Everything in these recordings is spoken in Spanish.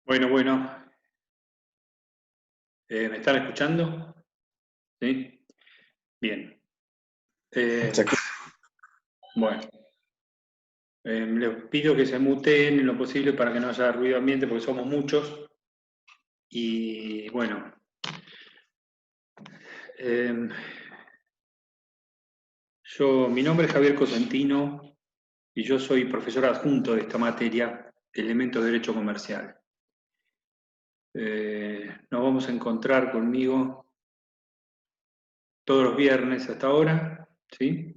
Bueno, ¿me están escuchando? ¿Sí? Bien. Exacto. Bueno, les pido que se muteen en lo posible para que no haya ruido ambiente porque somos muchos. Y bueno, eh, mi nombre es Javier Cosentino y yo soy profesor adjunto de esta materia, Elementos de Derecho Comercial. Nos vamos a encontrar conmigo todos los viernes hasta ahora, ¿sí?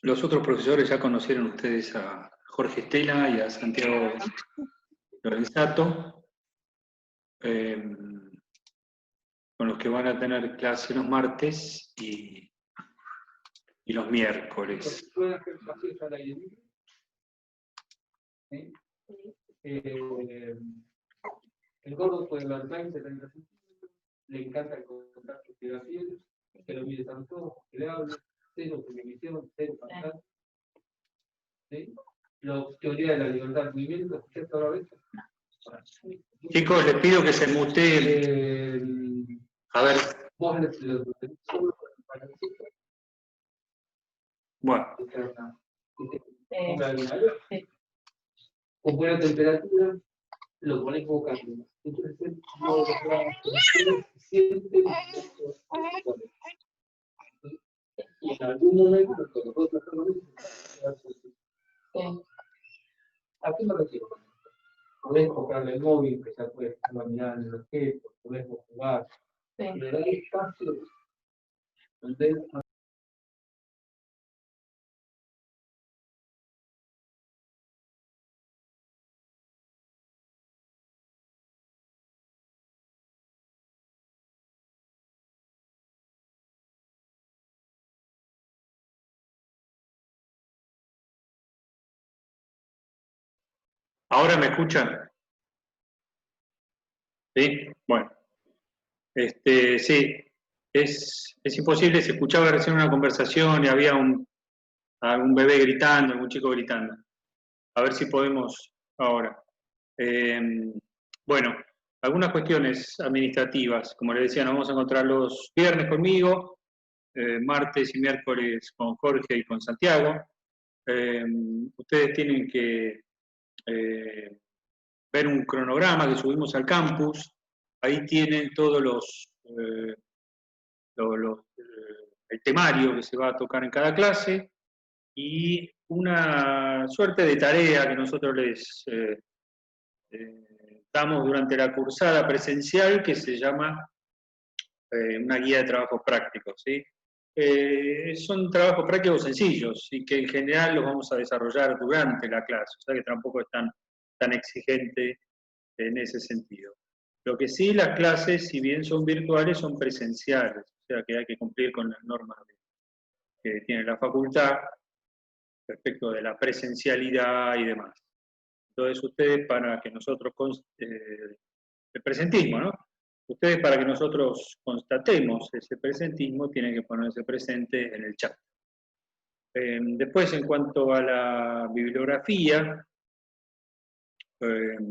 Los otros profesores ya conocieron ustedes a Jorge Estela y a Santiago Lorenzato, con los que van a tener clase los martes y los miércoles. El gordo puede hablar 20, 30 centímetros, le encanta el contacto que da piel, que lo mire tanto, que le hable, cero televisión, cero pantalla. ¿Sí? La teoría de la libertad de movimiento, ¿escuchaste ahora esto? Chicos, les pido que se muteen. A ver. Vos Bueno. Con buena temperatura, lo pones boca arriba. Entonces, siente y en algún momento, ¿a qué me refiero? Podés comprarle el móvil, que ya puedes mirar en los objetos, podés jugar, pero hay espacios donde ¿Ahora me escuchan? ¿Sí? Bueno. Sí, es imposible, se escuchaba recién una conversación y había algún bebé gritando, algún chico gritando. A ver si podemos ahora. Bueno, algunas cuestiones administrativas. Como les decía, nos vamos a encontrar los viernes conmigo, martes y miércoles con Jorge y con Santiago. Ustedes tienen que ver un cronograma que subimos al campus. Ahí tienen todos el temario que se va a tocar en cada clase y una suerte de tarea que nosotros les damos durante la cursada presencial que se llama una guía de trabajos prácticos, ¿sí? Son trabajos prácticos sencillos y que en general los vamos a desarrollar durante la clase, o sea que tampoco es tan exigente en ese sentido. Lo que sí, las clases, si bien son virtuales, son presenciales, o sea que hay que cumplir con las normas que tiene la facultad respecto de la presencialidad y demás. Entonces ustedes para que nosotros, el presentismo, ¿no? Ustedes para que nosotros constatemos ese presentismo tienen que ponerse presente en el chat. Después, en cuanto a la bibliografía,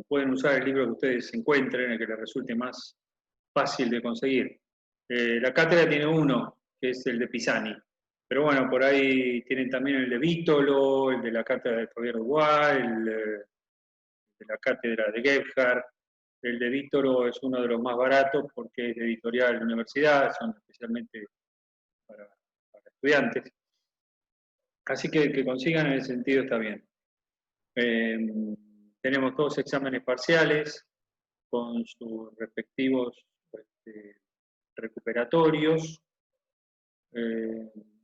pueden usar el libro que ustedes encuentren, el que les resulte más fácil de conseguir. La cátedra tiene uno, que es el de Pisani, pero bueno, por ahí tienen también el de Vítolo, el de la cátedra de Javier Dubois, el de la cátedra de Gebhardt. El de Vítolo es uno de los más baratos porque es de editorial de universidad, son especialmente para estudiantes. Así que consigan en ese sentido está bien. Tenemos 2 exámenes parciales con sus respectivos recuperatorios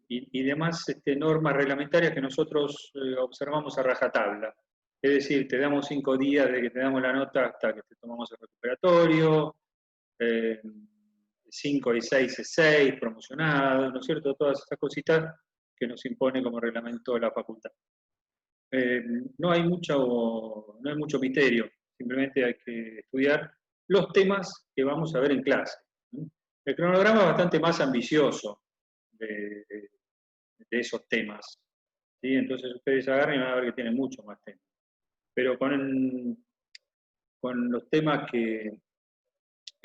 y demás normas reglamentarias que nosotros observamos a rajatabla. Es decir, te damos 5 días de que te damos la nota hasta que te tomamos el recuperatorio, 5 y 6 es 6, promocionado, ¿no es cierto? Todas esas cositas que nos impone como reglamento de la facultad. No hay mucho misterio, simplemente hay que estudiar los temas que vamos a ver en clase. El cronograma es bastante más ambicioso de esos temas, ¿sí? Entonces ustedes agarren y van a ver que tienen mucho más temas. pero con los temas que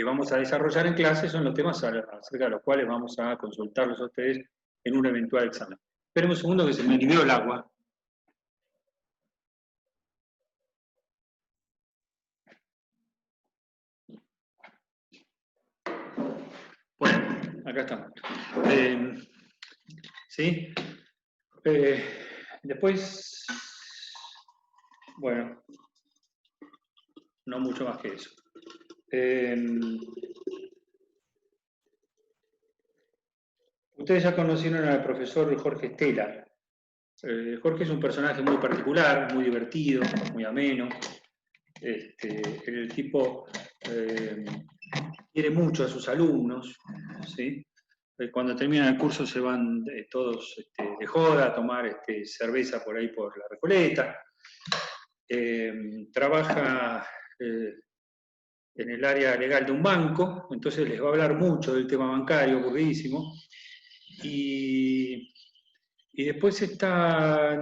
vamos a desarrollar en clase son los temas acerca de los cuales vamos a consultarlos a ustedes en un eventual examen. Esperen un segundo que se me liberó el agua. Bueno, acá estamos. ¿Sí? Después, bueno, no mucho más que eso. Ustedes ya conocieron al profesor Jorge Estela. Jorge es un personaje muy particular, muy divertido, muy ameno. El tipo quiere mucho a sus alumnos, ¿sí? Cuando terminan el curso se van todos de joda a tomar cerveza por ahí por la Recoleta. Trabaja en el área legal de un banco, entonces les va a hablar mucho del tema bancario, aburridísimo. Y después está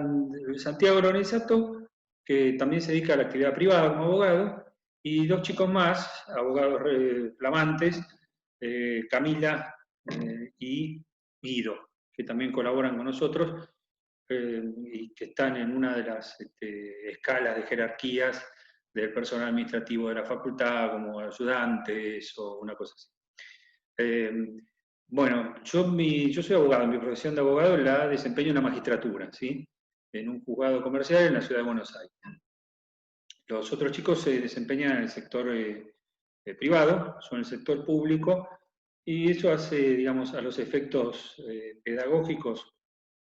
Santiago Lorenzato, que también se dedica a la actividad privada como abogado, y dos chicos más, abogados flamantes, Camila y Guido, que también colaboran con nosotros y que están en una de las escalas de jerarquías del personal administrativo de la facultad, como ayudantes o una cosa así. Bueno, yo soy abogado, mi profesión de abogado la desempeño en la magistratura, ¿sí? En un juzgado comercial en la ciudad de Buenos Aires. Los otros chicos se desempeñan en el sector privado, son el sector público, y eso hace, digamos, a los efectos pedagógicos,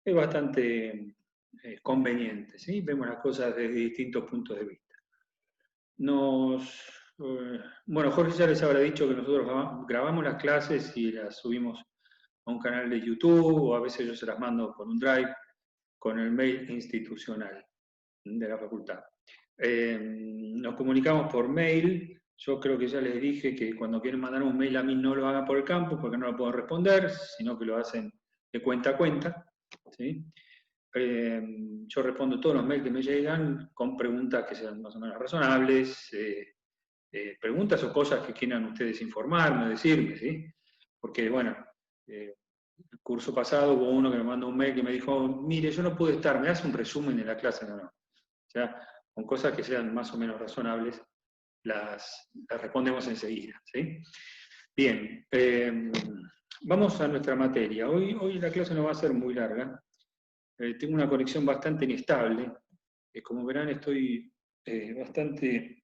es bastante conveniente, ¿sí? Vemos las cosas desde distintos puntos de vista. Bueno, Jorge ya les habrá dicho que nosotros grabamos las clases y las subimos a un canal de YouTube, o a veces yo se las mando por un drive con el mail institucional de la facultad. Nos comunicamos por mail. Yo creo que ya les dije que cuando quieren mandar un mail a mí no lo hagan por el campus porque no lo puedo responder, sino que lo hacen de cuenta a cuenta, ¿sí? Yo respondo todos los mails que me llegan con preguntas que sean más o menos razonables, preguntas o cosas que quieran ustedes informarme, decirme, ¿sí? Porque, bueno, el curso pasado hubo uno que me mandó un mail que me dijo, mire, yo no pude estar, ¿me hace un resumen de la clase? No. O sea, con cosas que sean más o menos razonables, las respondemos enseguida, ¿sí? Bien, vamos a nuestra materia. Hoy la clase no va a ser muy larga. Tengo una conexión bastante inestable. Como verán, estoy bastante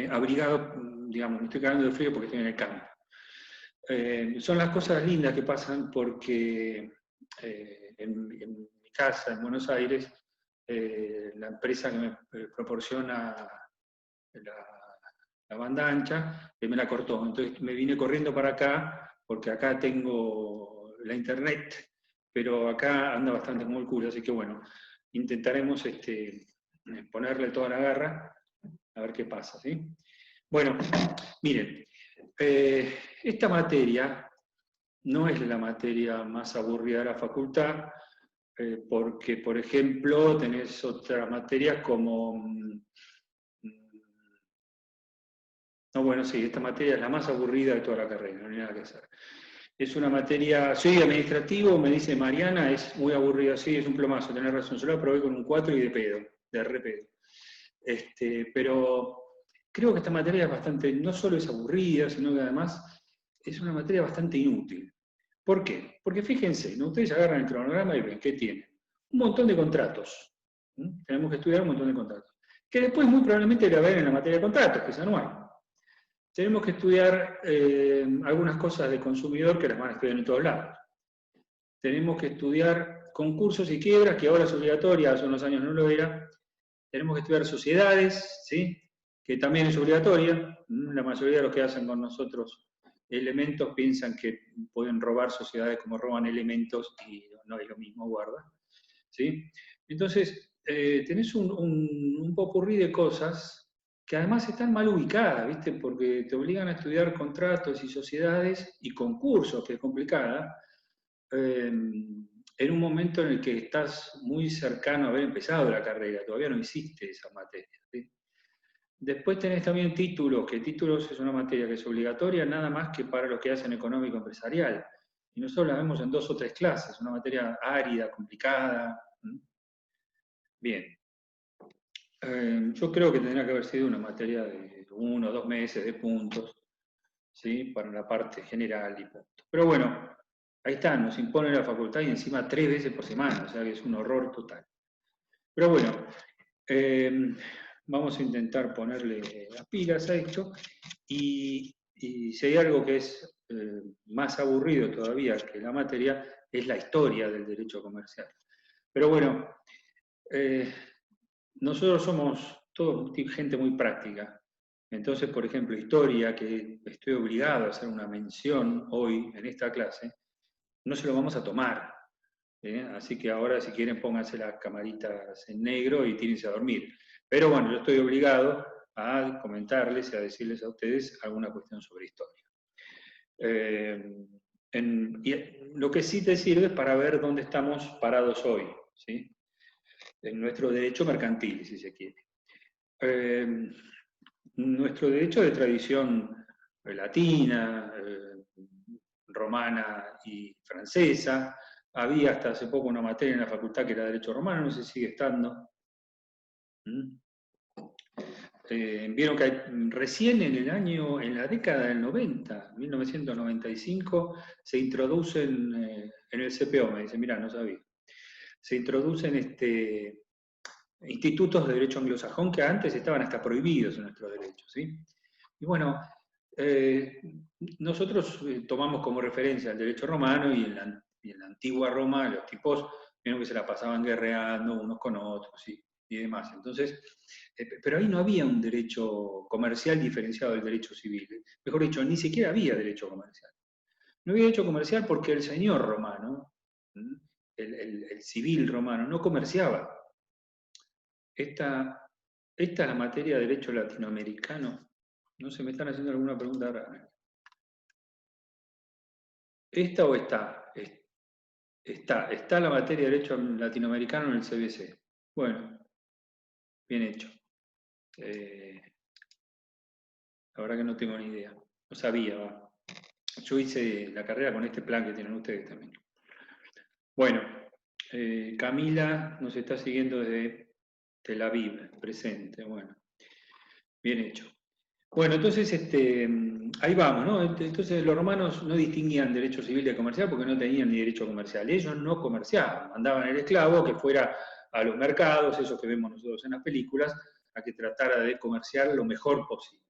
abrigado, digamos, me estoy cagando de frío porque estoy en el campo. Son las cosas lindas que pasan porque en mi casa, en Buenos Aires, la empresa que me proporciona la banda ancha, me la cortó. Entonces me vine corriendo para acá, porque acá tengo la internet, pero acá anda bastante como el culo, así que bueno, intentaremos ponerle toda la garra, a ver qué pasa, ¿sí? Bueno, miren, esta materia no es la materia más aburrida de la facultad, porque, por ejemplo, tenés otras materias como... No, bueno, sí, esta materia es la más aburrida de toda la carrera, no hay nada que hacer. Es una materia, soy administrativo, me dice Mariana, es muy aburrida, sí, es un plomazo, tenés razón, yo la probé con un 4 y de pedo, de re pedo. Pero creo que esta materia es bastante, no solo es aburrida, sino que además es una materia bastante inútil. ¿Por qué? Porque fíjense, ¿no? Ustedes agarran el cronograma y ven que tiene un montón de contratos. Tenemos que estudiar un montón de contratos. Que después muy probablemente la ven en la materia de contratos, que es anual. Tenemos que estudiar algunas cosas de consumidor que las van a estudiar en todos lados. Tenemos que estudiar concursos y quiebras, que ahora es obligatoria, hace unos años no lo era. Tenemos que estudiar sociedades, ¿sí? Que también es obligatoria. La mayoría de los que hacen con nosotros elementos piensan que pueden robar sociedades como roban elementos y no es lo mismo, guarda. ¿Sí? Entonces, tenés un popurrí de cosas que además están mal ubicadas, ¿viste? Porque te obligan a estudiar contratos y sociedades y concursos, que es complicada, en un momento en el que estás muy cercano a haber empezado la carrera, todavía no hiciste esa materia, ¿sí? Después tenés también títulos, que títulos es una materia que es obligatoria nada más que para los que hacen económico empresarial. Y nosotros la vemos en 2 o 3 clases, una materia árida, complicada. Bien. Yo creo que tendría que haber sido una materia de 1 o 2 meses de puntos, ¿sí? Para la parte general y puntos. Pero bueno, ahí está, nos impone la facultad y encima 3 veces por semana, o sea que es un horror total. Pero bueno, vamos a intentar ponerle las pilas a esto, y si hay algo que es más aburrido todavía que la materia, es la historia del derecho comercial. Pero bueno, nosotros somos todos gente muy práctica. Entonces, por ejemplo, historia, que estoy obligado a hacer una mención hoy en esta clase, no se lo vamos a tomar. Así que ahora, si quieren, pónganse las camaritas en negro y tírense a dormir. Pero bueno, yo estoy obligado a comentarles y a decirles a ustedes alguna cuestión sobre historia. Y lo que sí te sirve es para ver dónde estamos parados hoy, ¿sí? En nuestro derecho mercantil, si se quiere. Nuestro derecho de tradición latina, romana y francesa. Había hasta hace poco una materia en la facultad que era Derecho Romano, no sé si sigue estando. Vieron que recién en la década del 90, 1995, se introducen en el CPO, me dice, mirá, no sabía, se introducen institutos de derecho anglosajón que antes estaban hasta prohibidos en nuestro derecho, ¿sí? Y bueno, nosotros tomamos como referencia el derecho romano, y en la antigua Roma los tipos vieron que se la pasaban guerreando unos con otros y demás. Entonces, pero ahí no había un derecho comercial diferenciado del derecho civil. Mejor dicho, ni siquiera había derecho comercial. No había derecho comercial porque el señor romano, el civil romano, no comerciaba. Esta es la materia de derecho latinoamericano. No sé, me están haciendo alguna pregunta rara. ¿Esta o esta? Está la materia de derecho latinoamericano en el CBC. Bueno, bien hecho. La verdad que no tengo ni idea. No sabía, va. Yo hice la carrera con este plan que tienen ustedes también. Bueno, Camila nos está siguiendo desde Tel Aviv, presente. Bueno, bien hecho. Bueno, entonces ahí vamos, ¿no? Entonces los romanos no distinguían derecho civil de comercial porque no tenían ni derecho comercial. Ellos no comerciaban, mandaban el esclavo que fuera a los mercados, esos que vemos nosotros en las películas, a que tratara de comerciar lo mejor posible.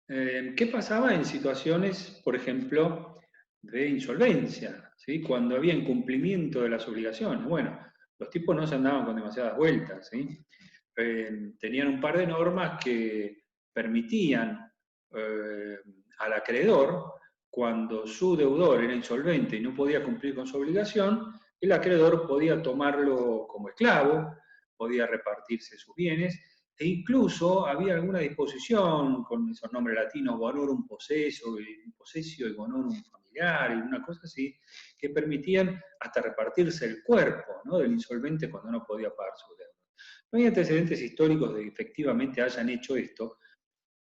¿Qué pasaba en situaciones, por ejemplo, de insolvencia? ¿Sí? Cuando había incumplimiento de las obligaciones. Bueno, los tipos no se andaban con demasiadas vueltas, ¿sí? Tenían un par de normas que permitían al acreedor, cuando su deudor era insolvente y no podía cumplir con su obligación, el acreedor podía tomarlo como esclavo, podía repartirse sus bienes, e incluso había alguna disposición con esos nombres latinos, bonorum possessio y bonorum familiar, y una cosa así, que permitían hasta repartirse el cuerpo, ¿no?, del insolvente cuando no podía pagar su deuda. No hay antecedentes históricos de que efectivamente hayan hecho esto,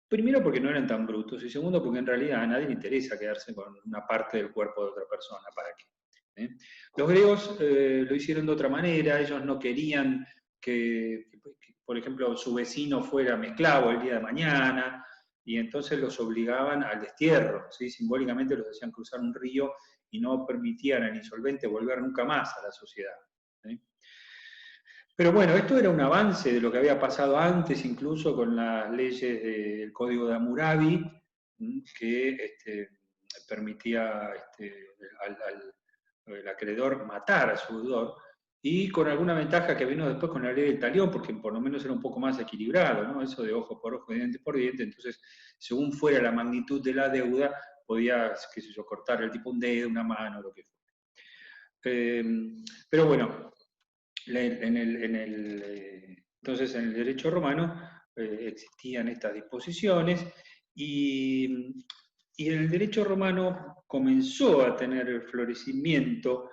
primero porque no eran tan brutos, y segundo porque en realidad a nadie le interesa quedarse con una parte del cuerpo de otra persona, ¿para qué? Los griegos lo hicieron de otra manera, ellos no querían que, por ejemplo, su vecino fuera esclavo el día de mañana, y entonces los obligaban al destierro, ¿sí? Simbólicamente los hacían cruzar un río y no permitían al insolvente volver nunca más a la sociedad, ¿sí? Pero bueno, esto era un avance de lo que había pasado antes, incluso con las leyes del Código de Hammurabi, que permitía al acreedor matar a su deudor, y con alguna ventaja que vino después con la ley del talión, porque por lo menos era un poco más equilibrado, ¿no? Eso de ojo por ojo, diente por diente, entonces, según fuera la magnitud de la deuda, podía, qué sé yo, cortar el tipo un dedo, una mano, lo que fuera. Pero bueno, entonces en el derecho romano existían estas disposiciones, y Y el derecho romano comenzó a tener el florecimiento,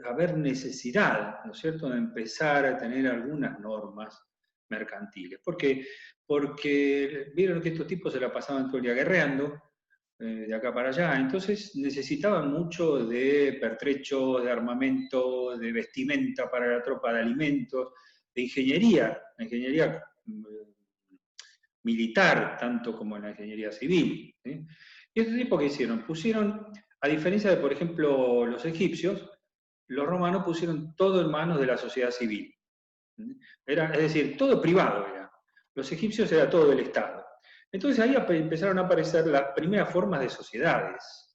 a haber necesidad, ¿no es cierto?, de empezar a tener algunas normas mercantiles. ¿Por qué? Porque vieron que estos tipos se la pasaban todo el día guerreando, de acá para allá, entonces necesitaban mucho de pertrechos, de armamento, de vestimenta para la tropa, de alimentos, de ingeniería, la ingeniería militar, tanto como en la ingeniería civil. ¿Sí? ¿Y este tipo qué hicieron? Pusieron, a diferencia de, por ejemplo, los egipcios, los romanos pusieron todo en manos de la sociedad civil. Era, es decir, todo privado era. Los egipcios era todo del Estado. Entonces ahí empezaron a aparecer las primeras formas de sociedades.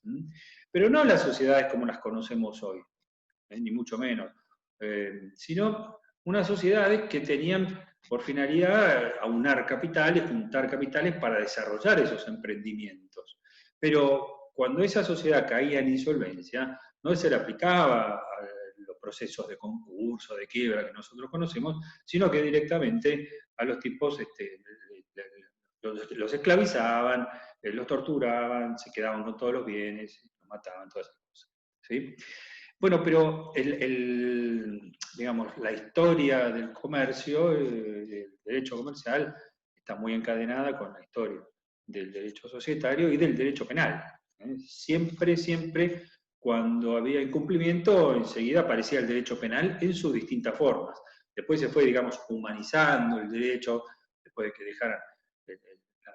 Pero no las sociedades como las conocemos hoy, ni mucho menos, sino unas sociedades que tenían por finalidad aunar capitales, juntar capitales para desarrollar esos emprendimientos. Pero cuando esa sociedad caía en insolvencia, no se le aplicaba a los procesos de concurso, de quiebra que nosotros conocemos, sino que directamente a los tipos los esclavizaban, los torturaban, se quedaban con todos los bienes, los mataban, todas esas cosas. ¿Sí? Bueno, pero digamos, la historia del comercio, del derecho comercial, está muy encadenada con la historia del derecho societario y del derecho penal. Siempre, siempre, cuando había incumplimiento, enseguida aparecía el derecho penal en sus distintas formas. Después se fue, digamos, humanizando el derecho, después de que dejaran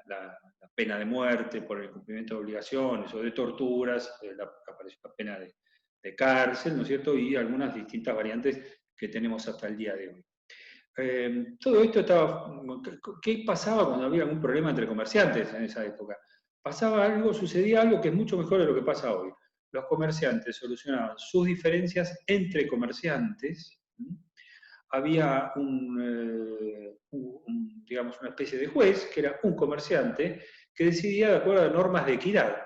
la pena de muerte por el incumplimiento de obligaciones o de torturas, apareció la pena de cárcel, ¿no es cierto? Y algunas distintas variantes que tenemos hasta el día de hoy. Todo esto estaba... ¿Qué pasaba cuando había algún problema entre comerciantes en esa época? Sucedía algo que es mucho mejor de lo que pasa hoy. Los comerciantes solucionaban sus diferencias entre comerciantes. Había digamos, una especie de juez, que era un comerciante, que decidía de acuerdo a normas de equidad.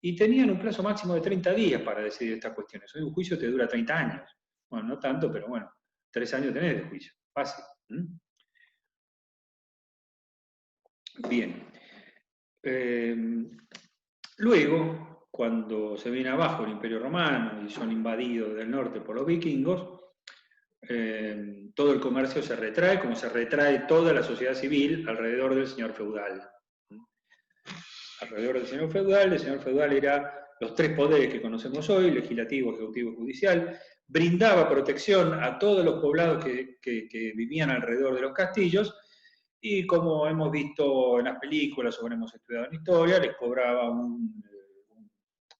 Y tenían un plazo máximo de 30 días para decidir estas cuestiones. Hoy un juicio te dura 30 años. Bueno, no tanto, pero bueno, 3 años tenés de juicio. Fácil. Bien. Luego, cuando se viene abajo el Imperio Romano y son invadidos del norte por los vikingos, todo el comercio se retrae, como se retrae toda la sociedad civil alrededor del señor feudal. Alrededor del señor feudal, el señor feudal era los 3 poderes que conocemos hoy, legislativo, ejecutivo y judicial, brindaba protección a todos los poblados que vivían alrededor de los castillos, y como hemos visto en las películas o hemos estudiado en historia, les cobraba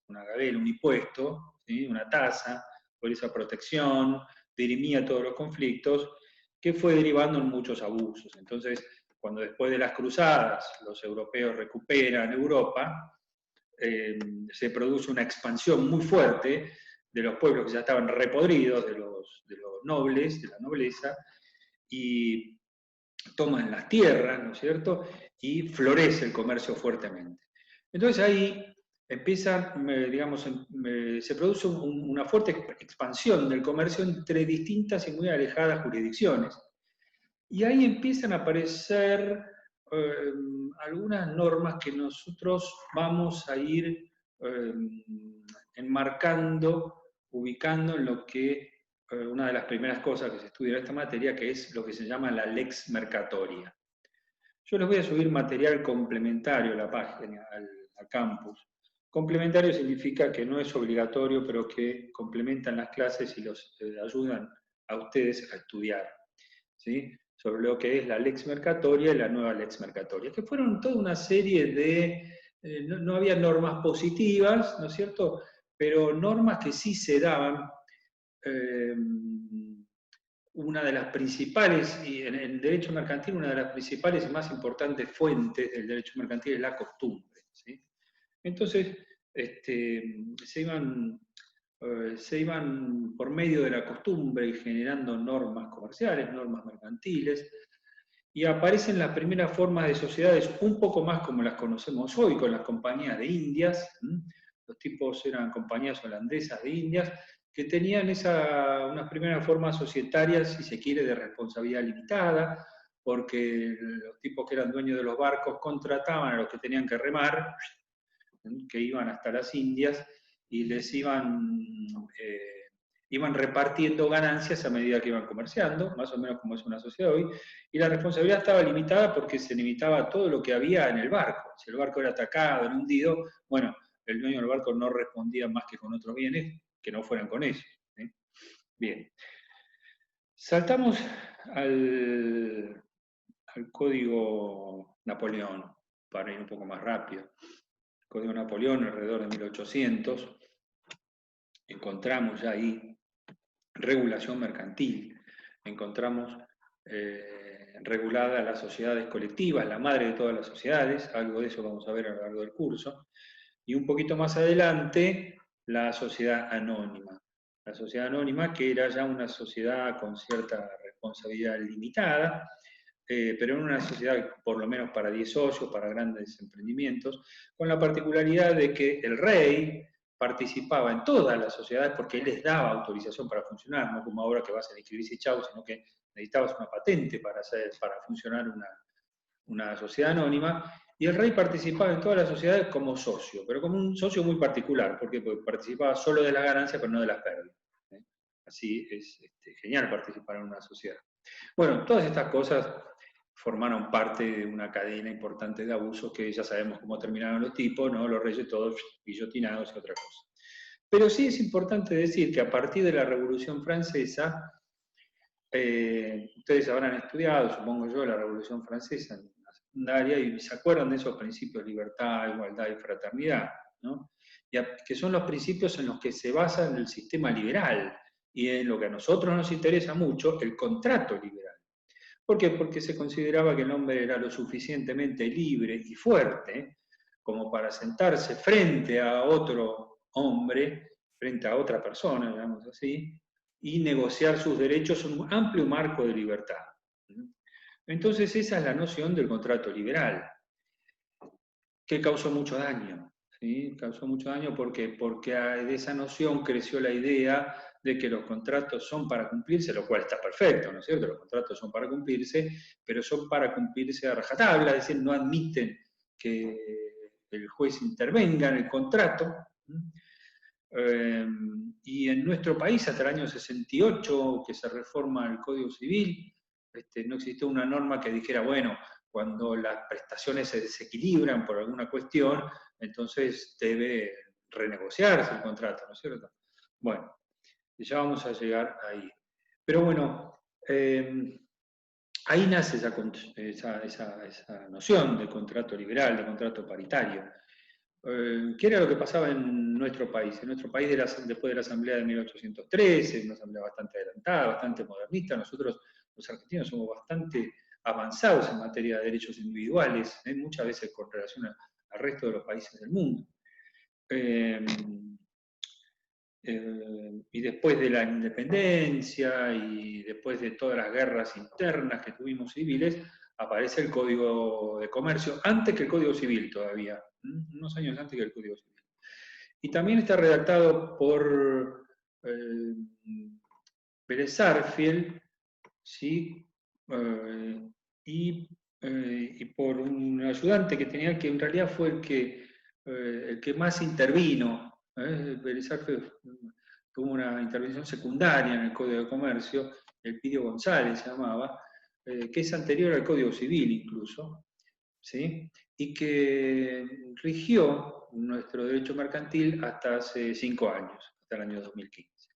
una gabela, un impuesto, ¿sí? Una tasa por esa protección, dirimía todos los conflictos, que fue derivando en muchos abusos. Entonces, cuando después de las cruzadas los europeos recuperan Europa, se produce una expansión muy fuerte de los pueblos que ya estaban repodridos, de los nobles, de la nobleza, y toman las tierras, ¿no es cierto?, y florece el comercio fuertemente. Entonces ahí empieza, digamos, se produce una fuerte expansión del comercio entre distintas y muy alejadas jurisdicciones. Y ahí empiezan a aparecer algunas normas que nosotros vamos a ir enmarcando, ubicando en lo que una de las primeras cosas que se estudia en esta materia, que es lo que se llama la lex mercatoria. Yo les voy a subir material complementario a la página, al campus. Complementario significa que no es obligatorio, pero que complementan las clases y los ayudan a ustedes a estudiar, ¿sí? Sobre lo que es la lex mercatoria y la nueva lex mercatoria, que fueron toda una serie de... no había normas positivas, ¿no es cierto?, pero normas que sí se daban. Una de las principales, y en el derecho mercantil, una de las principales y más importantes fuentes del derecho mercantil es la costumbre, ¿sí? Entonces, se iban por medio de la costumbre generando normas comerciales, normas mercantiles, y aparecen las primeras formas de sociedades un poco más como las conocemos hoy, con las compañías de Indias. Los tipos eran compañías holandesas de Indias, que tenían unas primeras formas societarias, si se quiere, de responsabilidad limitada, porque los tipos que eran dueños de los barcos contrataban a los que tenían que remar, que iban hasta las Indias y les iban repartiendo ganancias a medida que iban comerciando, más o menos como es una sociedad hoy, y la responsabilidad estaba limitada porque se limitaba a todo lo que había en el barco. Si el barco era atacado, era hundido, bueno, el dueño del barco no respondía más que con otros bienes que no fueran con ellos. Bien. Saltamos al Código Napoleón, para ir un poco más rápido. El Código Napoleón, alrededor de 1800, encontramos ya ahí regulación mercantil, encontramos regulada las sociedades colectivas, la madre de todas las sociedades, algo de eso vamos a ver a lo largo del curso, y un poquito más adelante, la sociedad anónima. La sociedad anónima, que era ya una sociedad con cierta responsabilidad limitada, pero en una sociedad por lo menos para 10 socios, para grandes emprendimientos, con la particularidad de que el rey participaba en todas las sociedades porque él les daba autorización para funcionar, no como ahora que vas a inscribirse y chau, sino que necesitabas una patente para funcionar una sociedad anónima, y el rey participaba en todas las sociedades como socio, pero como un socio muy particular, porque participaba solo de las ganancias, pero no de las pérdidas. Así es genial participar en una sociedad. Bueno, todas estas cosas formaron parte de una cadena importante de abusos que ya sabemos cómo terminaron los tipos, ¿no? Los reyes todos guillotinados y otra cosa. Pero sí es importante decir que a partir de la Revolución Francesa, ustedes habrán estudiado, supongo yo, la Revolución Francesa en la secundaria y se acuerdan de esos principios: libertad, igualdad y fraternidad, ¿no? Que son los principios en los que se basa el sistema liberal y en lo que a nosotros nos interesa mucho, el contrato liberal. ¿Por qué? Porque se consideraba que el hombre era lo suficientemente libre y fuerte como para sentarse frente a otro hombre, frente a otra persona, digamos así, y negociar sus derechos en un amplio marco de libertad. Entonces esa es la noción del contrato liberal, que causó mucho daño. ¿Sí? Causó mucho daño porque de esa noción creció la idea de que los contratos son para cumplirse, lo cual está perfecto, ¿no es cierto? Los contratos son para cumplirse, pero son para cumplirse a rajatabla, es decir, no admiten que el juez intervenga en el contrato. Y en nuestro país, hasta el año 68, que se reforma el Código Civil, no existió una norma que dijera, bueno, cuando las prestaciones se desequilibran por alguna cuestión, entonces debe renegociarse el contrato, ¿no es cierto? Bueno, ya vamos a llegar ahí. Pero bueno, ahí nace esa noción de contrato liberal, de contrato paritario. ¿Qué era lo que pasaba en nuestro país? En nuestro país, después de la Asamblea de 1813, una asamblea bastante adelantada, bastante modernista, nosotros los argentinos somos bastante avanzados en materia de derechos individuales, muchas veces con relación al resto de los países del mundo. Y después de la independencia y después de todas las guerras internas que tuvimos civiles, aparece el Código de Comercio, antes que el Código Civil todavía, unos años antes que el Código Civil. Y también está redactado por Pérez Arfiel, ¿sí? Y por un ayudante que tenía, que en realidad fue el que más intervino. Pérez Arfiel tuvo una intervención secundaria en el Código de Comercio, Elpidio González se llamaba, que es anterior al Código Civil incluso, ¿sí? Y que rigió nuestro derecho mercantil hasta hace 5 años, hasta el año 2015.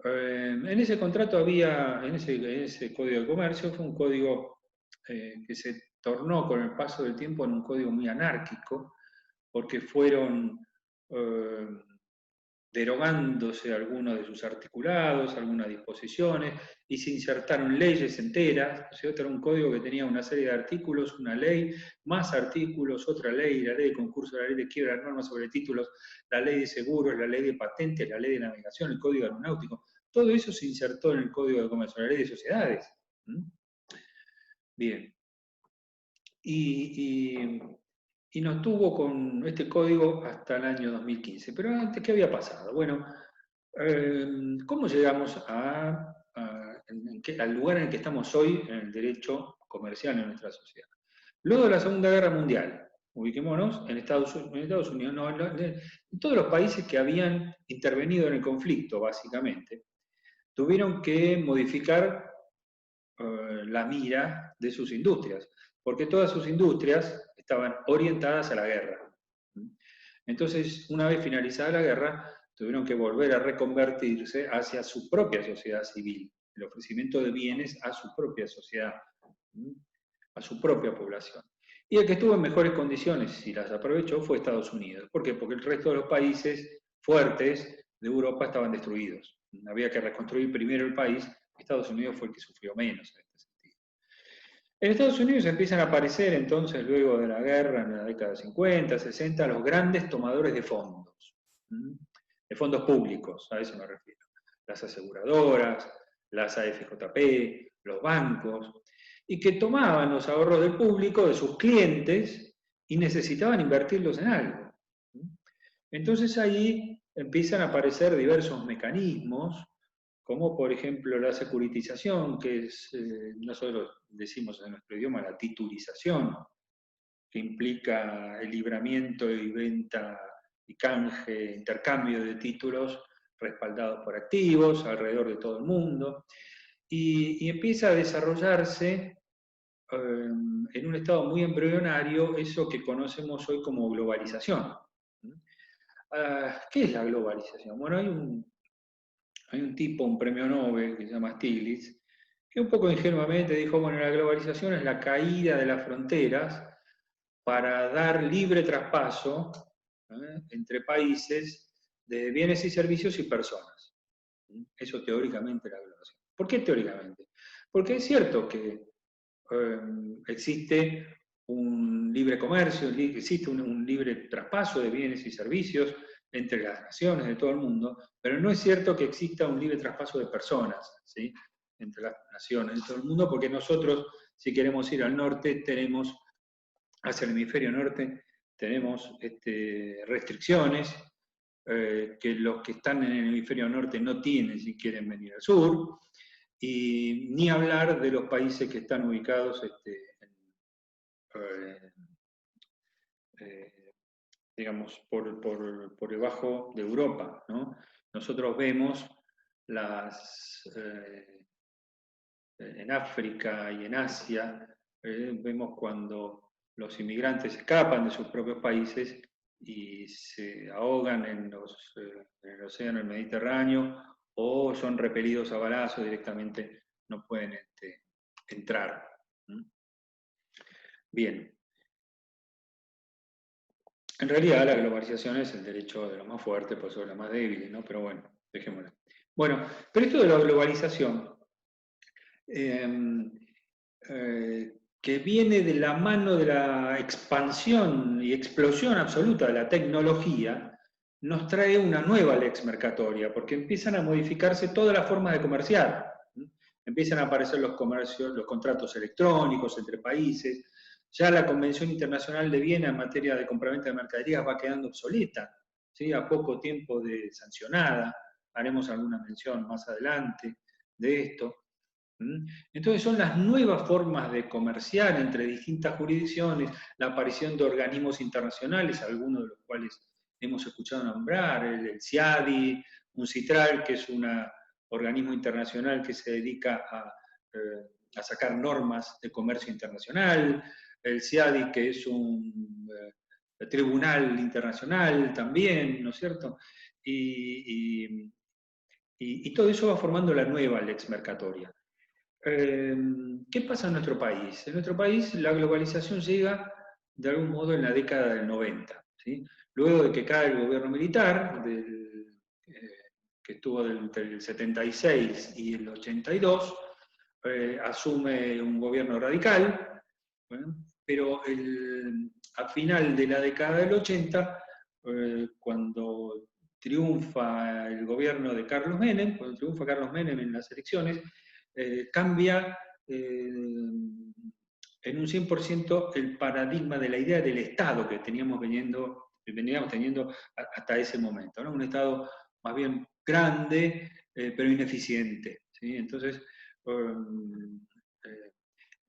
En ese contrato había, en ese Código de Comercio, fue un código que se tornó con el paso del tiempo en un código muy anárquico, porque fueron derogándose algunos de sus articulados, algunas disposiciones, y se insertaron leyes enteras, ¿cierto? Era un código que tenía una serie de artículos, una ley, más artículos, otra ley, la ley de concurso, la ley de quiebra, normas sobre títulos, la ley de seguros, la ley de patentes, la ley de navegación, el código aeronáutico. Todo eso se insertó en el Código de Comercio, la ley de sociedades. Bien. Y nos tuvo con este código hasta el año 2015. Pero antes, ¿qué había pasado? Bueno, ¿cómo llegamos al lugar en el que estamos hoy en el derecho comercial en nuestra sociedad? Luego de la Segunda Guerra Mundial, ubiquémonos, en Estados Unidos, no, en todos los países que habían intervenido en el conflicto, básicamente, tuvieron que modificar la mira de sus industrias, porque todas sus industrias estaban orientadas a la guerra. Entonces, una vez finalizada la guerra, tuvieron que volver a reconvertirse hacia su propia sociedad civil, el ofrecimiento de bienes a su propia sociedad, a su propia población. Y el que estuvo en mejores condiciones y las aprovechó fue Estados Unidos. ¿Por qué? Porque el resto de los países fuertes de Europa estaban destruidos. Había que reconstruir primero el país. Estados Unidos fue el que sufrió menos en este sentido. En Estados Unidos empiezan a aparecer entonces, luego de la guerra, en la década de 50, 60, los grandes tomadores de fondos públicos, a eso me refiero. Las aseguradoras, las AFJP, los bancos, y que tomaban los ahorros del público, de sus clientes, y necesitaban invertirlos en algo. Entonces ahí empiezan a aparecer diversos mecanismos, como por ejemplo la securitización, que es, nosotros decimos en nuestro idioma, la titulización, que implica el libramiento y venta y canje, intercambio de títulos respaldados por activos alrededor de todo el mundo, y empieza a desarrollarse en un estado muy embrionario eso que conocemos hoy como globalización. ¿Qué es la globalización? Bueno, hay un tipo, un premio Nobel que se llama Stiglitz, que un poco ingenuamente dijo, bueno, la globalización es la caída de las fronteras para dar libre traspaso entre países de bienes y servicios y personas. Eso teóricamente es la globalización. ¿Por qué teóricamente? Porque es cierto que existe un libre comercio, existe un libre traspaso de bienes y servicios entre las naciones de todo el mundo, pero no es cierto que exista un libre traspaso de personas, ¿sí?, entre las naciones de todo el mundo, porque nosotros, si queremos ir al norte, tenemos, hacia el hemisferio norte, tenemos restricciones que los que están en el hemisferio norte no tienen si quieren venir al sur, y ni hablar de los países que están ubicados digamos, por debajo de Europa, ¿no? Nosotros vemos en África y en Asia, vemos cuando los inmigrantes escapan de sus propios países y se ahogan en el océano, el Mediterráneo, o son repelidos a balazos, directamente no pueden entrar. Bien. En realidad la globalización es el derecho de los más fuertes por sobre los más débiles, ¿no? Pero bueno, dejémoslo. Bueno, pero esto de la globalización, que viene de la mano de la expansión y explosión absoluta de la tecnología, nos trae una nueva lex mercatoria, porque empiezan a modificarse todas las formas de comerciar. Empiezan a aparecer los comercios, los contratos electrónicos entre países. Ya la Convención Internacional de Viena en materia de compraventa de mercaderías va quedando obsoleta, ¿sí?, a poco tiempo de sancionada. Haremos alguna mención más adelante de esto. Entonces son las nuevas formas de comerciar entre distintas jurisdicciones, la aparición de organismos internacionales, algunos de los cuales hemos escuchado nombrar, el CIADI, UNCITRAL, que es un organismo internacional que se dedica a sacar normas de comercio internacional, el CIADI, que es un tribunal internacional también, ¿no es cierto? Y todo eso va formando la nueva lex mercatoria. ¿Qué pasa en nuestro país? En nuestro país la globalización llega de algún modo en la década del 90, ¿sí? Luego de que cae el gobierno militar, que estuvo entre el 76 y el 82, asume un gobierno radical, pero a final de la década del 80, cuando triunfa el gobierno de Carlos Menem, cuando triunfa Carlos Menem en las elecciones, cambia en un 100% el paradigma de la idea del Estado que veníamos teniendo hasta ese momento, ¿no? Un Estado más bien grande, pero ineficiente, ¿sí? Entonces,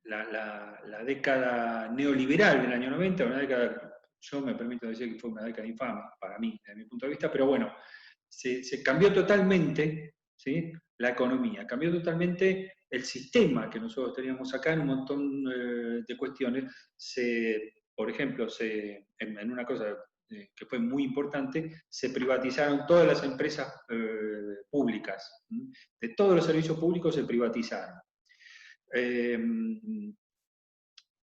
la década neoliberal del año 90, una década yo me permito decir que fue una década infame para mí, desde mi punto de vista, pero bueno, se cambió totalmente, ¿sí?, la economía, cambió totalmente el sistema que nosotros teníamos acá en un montón de cuestiones. Por ejemplo, en una cosa que fue muy importante, se privatizaron todas las empresas públicas. De todos los servicios públicos se privatizaron.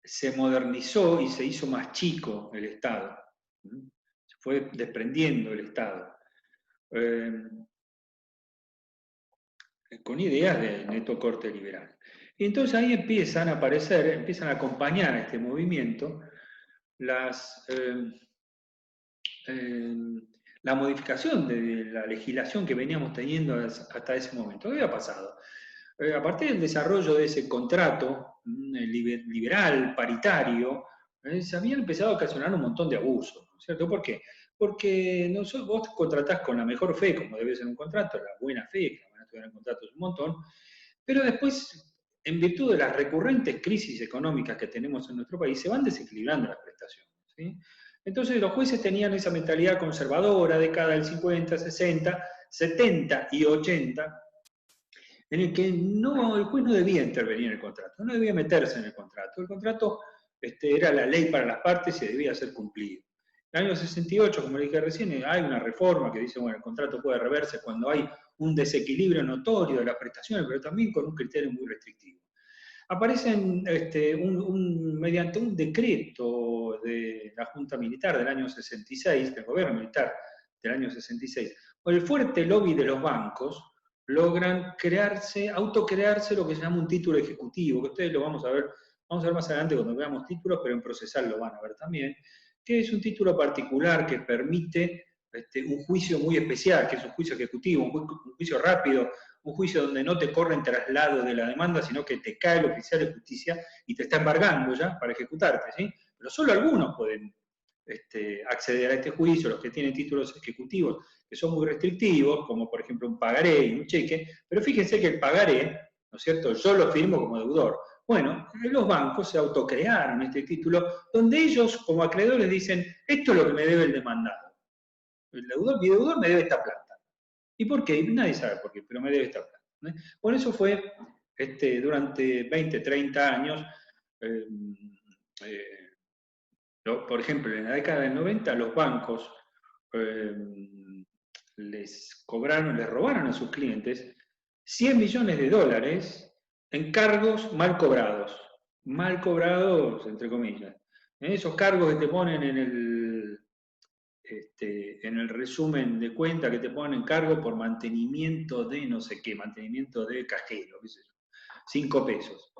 Se modernizó y se hizo más chico el Estado. Se fue desprendiendo el Estado. Con ideas de neto corte liberal. Y entonces ahí empiezan a aparecer, empiezan a acompañar a este movimiento la modificación de la legislación que veníamos teniendo hasta ese momento. ¿Qué había pasado? A partir del desarrollo de ese contrato liberal, paritario, se habían empezado a ocasionar un montón de abusos, ¿no es cierto? ¿Por qué? Porque vos contratás con la mejor fe, como debe ser un contrato, la buena fe, que la van a estudiar en contratos un montón, pero después, en virtud de las recurrentes crisis económicas que tenemos en nuestro país, se van desequilibrando las prestaciones, ¿sí? Entonces los jueces tenían esa mentalidad conservadora, década del 50, 60, 70 y 80, en el que el juez no debía intervenir en el contrato, no debía meterse en el contrato. El contrato era la ley para las partes y debía ser cumplido. En el año 68, como le dije recién, hay una reforma que dice, bueno, el contrato puede reverse cuando hay un desequilibrio notorio de las prestaciones, pero también con un criterio muy restrictivo. Aparecen mediante un decreto de la Junta Militar del año 66, del gobierno militar del año 66, con el fuerte lobby de los bancos, logran autocrearse lo que se llama un título ejecutivo, que ustedes lo vamos a ver más adelante cuando veamos títulos, pero en procesal lo van a ver también, que es un título particular que permite un juicio muy especial, que es un juicio ejecutivo, un juicio rápido, un juicio donde no te corren traslado de la demanda, sino que te cae el oficial de justicia y te está embargando ya para ejecutarte, ¿sí? Pero solo algunos pueden acceder a este juicio, los que tienen títulos ejecutivos, que son muy restrictivos, como por ejemplo un pagaré y un cheque, pero fíjense que el pagaré, ¿no es cierto?, yo lo firmo como deudor. Bueno, los bancos se autocrearon este título, donde ellos como acreedores dicen, esto es lo que me debe el demandado. Mi deudor me debe esta plata. ¿Y por qué? Nadie sabe por qué, pero me debe esta plata. Por eso fue, durante 20, 30 años, por ejemplo, en la década del 90, los bancos les robaron a sus clientes 100 millones de dólares en cargos mal cobrados, entre comillas. Esos cargos que te ponen en el resumen de cuenta, que te ponen cargo por mantenimiento de no sé qué, mantenimiento de cajero, qué sé yo, 5 pesos.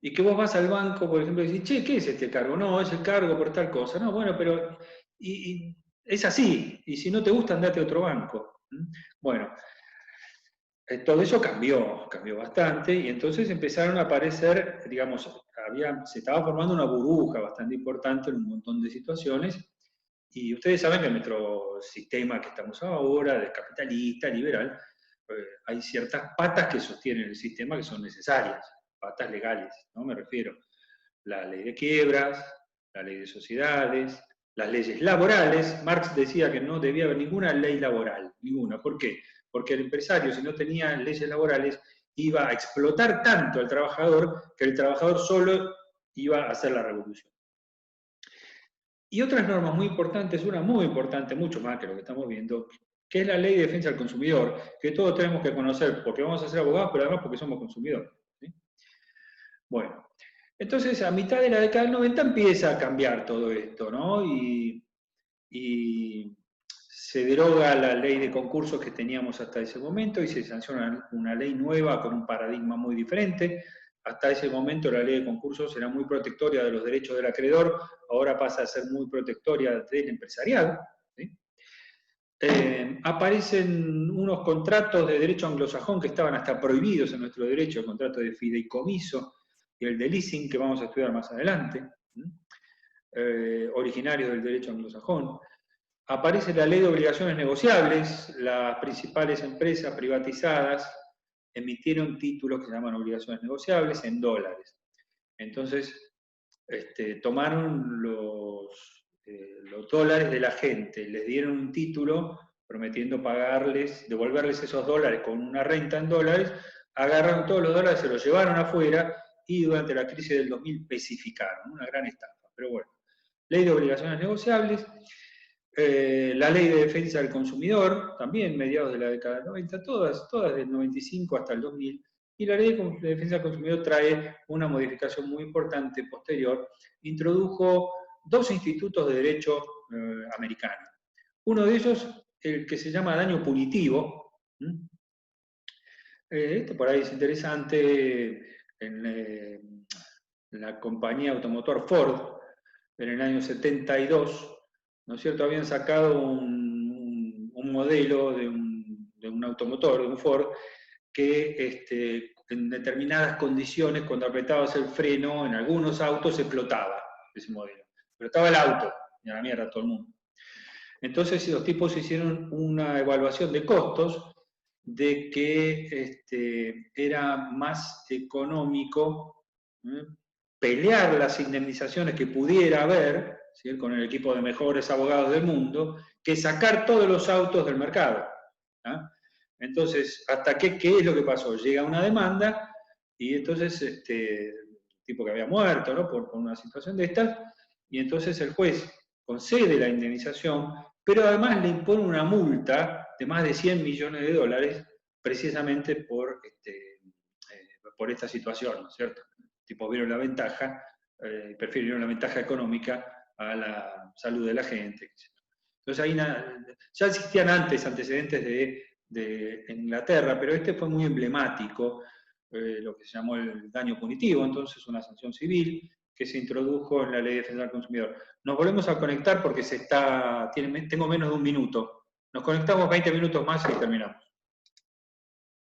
Y que vos vas al banco, por ejemplo, y decís, che, ¿qué es este cargo? No, es el cargo por tal cosa. No, bueno, pero y es así. Y si no te gusta, andate a otro banco. Bueno, todo eso cambió bastante, y entonces empezaron a aparecer, digamos, se estaba formando una burbuja bastante importante en un montón de situaciones, y ustedes saben que en nuestro sistema que estamos ahora, de capitalista, liberal, hay ciertas patas que sostienen el sistema que son necesarias, patas legales, ¿no? Me refiero. La ley de quiebras, la ley de sociedades, las leyes laborales. Marx decía que no debía haber ninguna ley laboral, ninguna. ¿Por qué? Porque el empresario, si no tenía leyes laborales, iba a explotar tanto al trabajador que el trabajador solo iba a hacer la revolución. Y otras normas muy importantes, una muy importante, mucho más que lo que estamos viendo, que es la Ley de Defensa del Consumidor, que todos tenemos que conocer porque vamos a ser abogados, pero además porque somos consumidores, ¿sí? Bueno, entonces a mitad de la década del 90 empieza a cambiar todo esto, ¿no? Y se deroga la ley de concursos que teníamos hasta ese momento y se sanciona una ley nueva con un paradigma muy diferente. Hasta ese momento la ley de concursos era muy protectoria de los derechos del acreedor, ahora pasa a ser muy protectoria del empresariado, ¿sí? Aparecen unos contratos de derecho anglosajón que estaban hasta prohibidos en nuestro derecho, el contrato de fideicomiso y el de leasing, que vamos a estudiar más adelante, originarios del derecho anglosajón. Aparece la ley de obligaciones negociables, las principales empresas privatizadas emitieron títulos que se llaman obligaciones negociables en dólares. Entonces, tomaron los dólares de la gente, les dieron un título prometiendo devolverles esos dólares con una renta en dólares, agarraron todos los dólares, se los llevaron afuera y durante la crisis del 2000 pesificaron, una gran estafa. Pero bueno, ley de obligaciones negociables, la ley de defensa del consumidor, también mediados de la década del 90, todas del 95 hasta el 2000, y la ley de defensa del consumidor trae una modificación muy importante posterior, introdujo 2 institutos de derecho americano. Uno de ellos, el que se llama daño punitivo. Este por ahí es interesante, en la compañía automotor Ford, en el año 72, ¿no es cierto?, habían sacado un modelo de un automotor, de un Ford, que en determinadas condiciones, cuando apretabas el freno, en algunos autos explotaba ese modelo. Explotaba el auto, y a la mierda todo el mundo. Entonces los tipos hicieron una evaluación de costos, de que era más económico pelear las indemnizaciones que pudiera haber, ¿sí?, con el equipo de mejores abogados del mundo, que sacar todos los autos del mercado. ¿Ah? Entonces, ¿hasta qué es lo que pasó? Llega una demanda y entonces el tipo que había muerto, ¿no?, por una situación de estas, y entonces el juez concede la indemnización, pero además le impone una multa de más de 100 millones de dólares precisamente por esta situación, ¿no es cierto? Tipos vieron la ventaja, prefirieron la ventaja económica a la salud de la gente. Entonces ahí ya existían antes antecedentes de Inglaterra, pero este fue muy emblemático, lo que se llamó el daño punitivo, entonces una sanción civil que se introdujo en la Ley de Defensa del Consumidor. Nos volvemos a conectar porque tengo menos de un minuto. Nos conectamos 20 minutos más y terminamos.